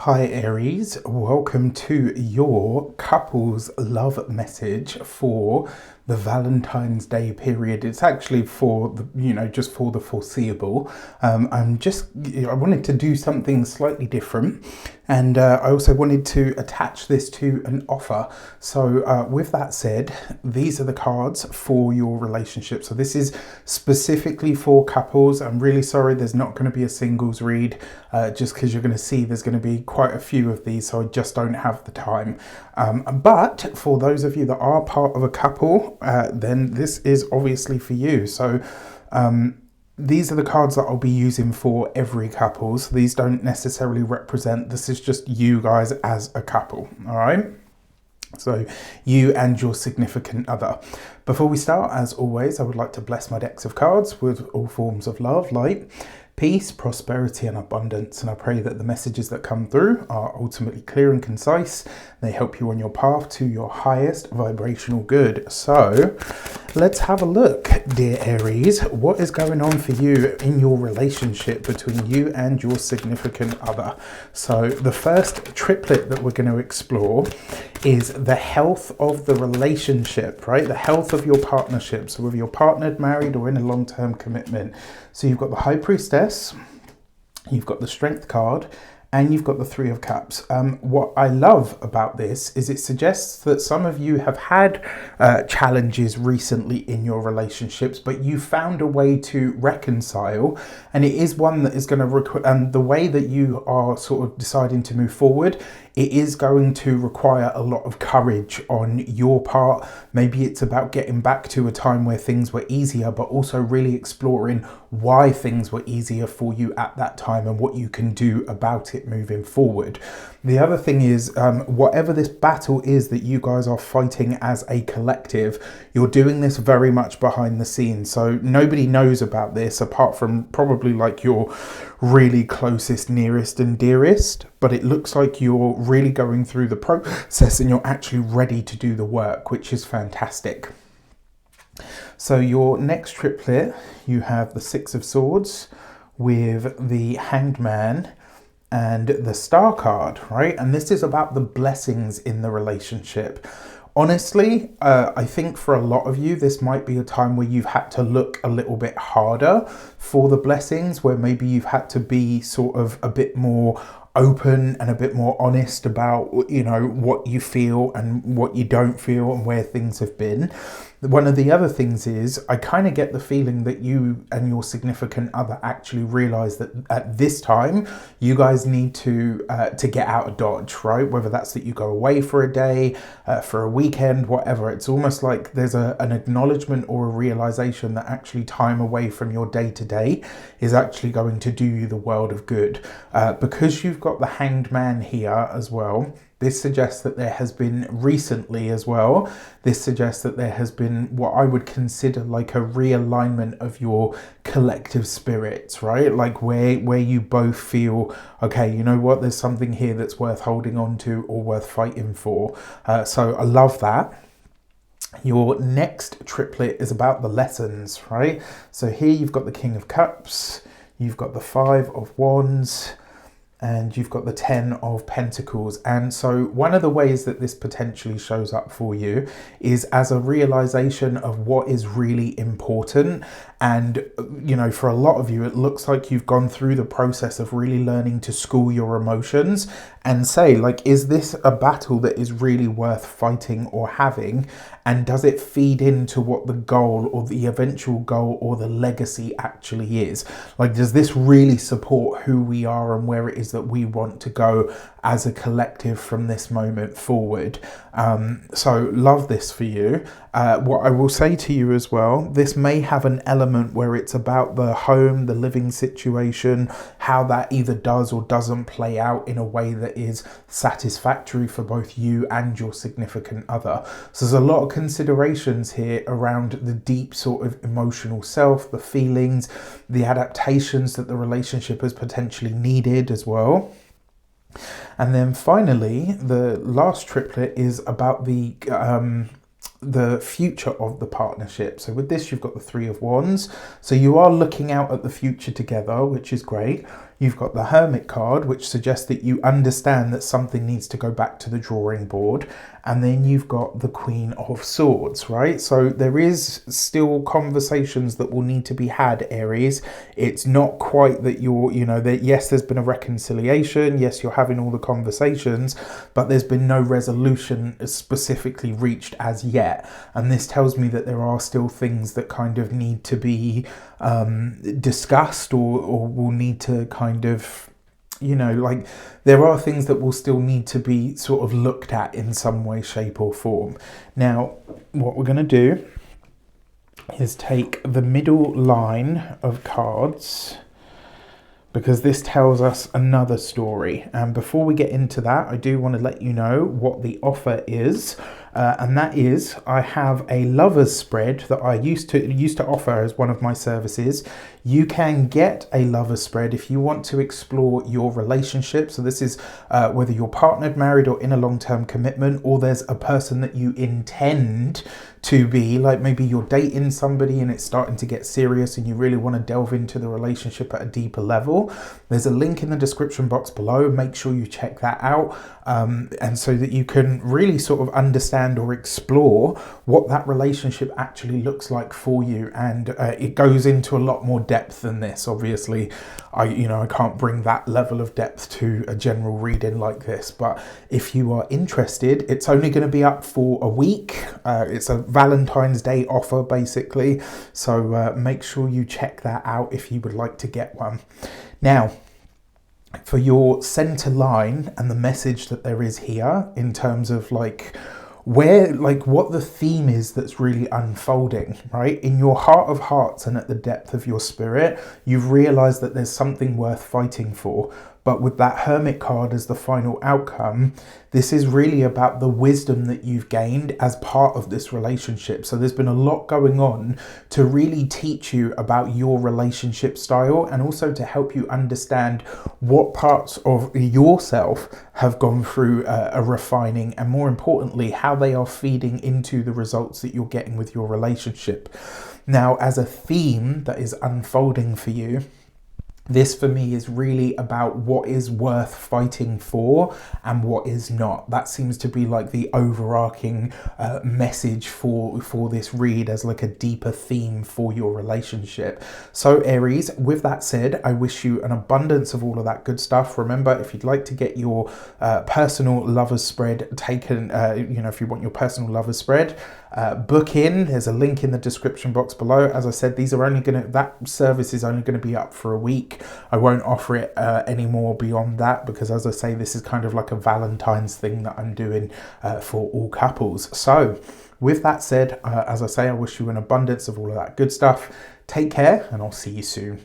Hi Aries, welcome to your couple's love message for the Valentine's Day period. It's actually for the, just for the foreseeable. I wanted to do something slightly different, and I also wanted to attach this to an offer. So with that said, these are the cards for your relationship. So this is specifically for couples. I'm really sorry there's not going to be a singles read, just because you're going to see there's going to be quite a few of these, so I just don't have the time. But for those of you that are part of a couple, then this is obviously for you. So these are the cards that I'll be using for every couple. So these don't necessarily represent, this is just you guys as a couple, all right? So you and your significant other. Before we start, as always, I would like to bless my decks of cards with all forms of love, light, peace, prosperity and abundance, and I pray that the messages that come through are ultimately clear and concise. They help you on your path to your highest vibrational good. So let's have a look, dear Aries. What is going on for you in your relationship between you and your significant other? So the first triplet that we're going to explore is the health of the relationship, right? The health of your partnership. So whether you're partnered, married, or in a long-term commitment. So you've got the High Priestess, you've got the Strength card, and you've got the Three of Cups. What I love about this is it suggests that some of you have had challenges recently in your relationships, but you found a way to reconcile, and it is one that is going to and the way that you are sort of deciding to move forward, it is going to require a lot of courage on your part. Maybe it's about getting back to a time where things were easier, but also really exploring why things were easier for you at that time and what you can do about it moving forward. The other thing is, whatever this battle is that you guys are fighting as a collective, you're doing this very much behind the scenes. So nobody knows about this apart from probably like your really closest, nearest and dearest. But it looks like you're really going through the process and you're actually ready to do the work, which is fantastic. So your next triplet, you have the Six of Swords with the Hanged Man and the Star card, right? And this is about the blessings in the relationship. Honestly, I think for a lot of you, this might be a time where you've had to look a little bit harder for the blessings, where maybe you've had to be sort of a bit more open and a bit more honest about, what you feel and what you don't feel and where things have been. One of the other things is I kind of get the feeling that you and your significant other actually realize that at this time you guys need to get out of Dodge, right? Whether that's that you go away for a day, for a weekend, whatever. It's almost like there's an acknowledgement or a realization that actually time away from your day-to-day is actually going to do you the world of good. Because you've got the Hanged Man here as well, this suggests that there has been recently as well, this suggests that there has been what I would consider like a realignment of your collective spirits, right? Like where you both feel, okay, you know what, there's something here that's worth holding on to or worth fighting for. So I love that. Your next triplet is about the lessons, right? So here you've got the King of Cups, you've got the Five of Wands, and you've got the 10 of Pentacles. And so one of the ways that this potentially shows up for you is as a realization of what is really important. And, for a lot of you, it looks like you've gone through the process of really learning to school your emotions and say, like, is this a battle that is really worth fighting or having? And does it feed into what the goal or the eventual goal or the legacy actually is? Like, does this really support who we are and where it is that we want to go as a collective from this moment forward? So love this for you. What I will say to you as well, this may have an element where it's about the home, the living situation, how that either does or doesn't play out in a way that is satisfactory for both you and your significant other. So there's a lot of considerations here around the deep sort of emotional self, the feelings, the adaptations that the relationship has potentially needed as well. And then finally, the last triplet is about the future of the partnership. So with this, you've got the Three of Wands. So you are looking out at the future together, which is great. You've got the Hermit card, which suggests that you understand that something needs to go back to the drawing board. And then you've got the Queen of Swords, right? So there is still conversations that will need to be had, Aries. It's not quite that you're, that yes, there's been a reconciliation. Yes, you're having all the conversations, but there's been no resolution specifically reached as yet. And this tells me that there are still things that kind of need to be discussed or will need to kind of, like there are things that will still need to be sort of looked at in some way, shape or form. Now, what we're going to do is take the middle line of cards, because this tells us another story. And before we get into that, I do want to let you know what the offer is. And that is, I have a lover's spread that I used to offer as one of my services. You can get a lover's spread if you want to explore your relationship. So this is whether you're partnered, married, or in a long-term commitment, or there's a person that you intend to be, like maybe you're dating somebody and it's starting to get serious and you really want to delve into the relationship at a deeper level. There's a link in the description box below. Make sure you check that out. And so that you can really sort of understand or explore what that relationship actually looks like for you. And it goes into a lot more depth than this. Obviously, I can't bring that level of depth to a general reading like this. But if you are interested, it's only going to be up for a week. It's a Valentine's Day offer, basically. So make sure you check that out if you would like to get one. Now, for your center line and the message that there is here in terms of what the theme is that's really unfolding, right? In your heart of hearts and at the depth of your spirit, you've realized that there's something worth fighting for. But with that Hermit card as the final outcome, this is really about the wisdom that you've gained as part of this relationship. So there's been a lot going on to really teach you about your relationship style and also to help you understand what parts of yourself have gone through a refining, and more importantly, how they are feeding into the results that you're getting with your relationship. Now, as a theme that is unfolding for you, this for me is really about what is worth fighting for and what is not. That seems to be like the overarching message for this read as like a deeper theme for your relationship. So Aries, with that said, I wish you an abundance of all of that good stuff. Remember, if you'd like to get your personal lover's spread taken, if you want your personal lover's spread, book in. There's a link in the description box below. As I said, that service is only going to be up for a week. I won't offer it anymore beyond that, because as I say, this is kind of like a Valentine's thing that I'm doing for all couples. So with that said, as I say, I wish you an abundance of all of that good stuff. Take care, and I'll see you soon.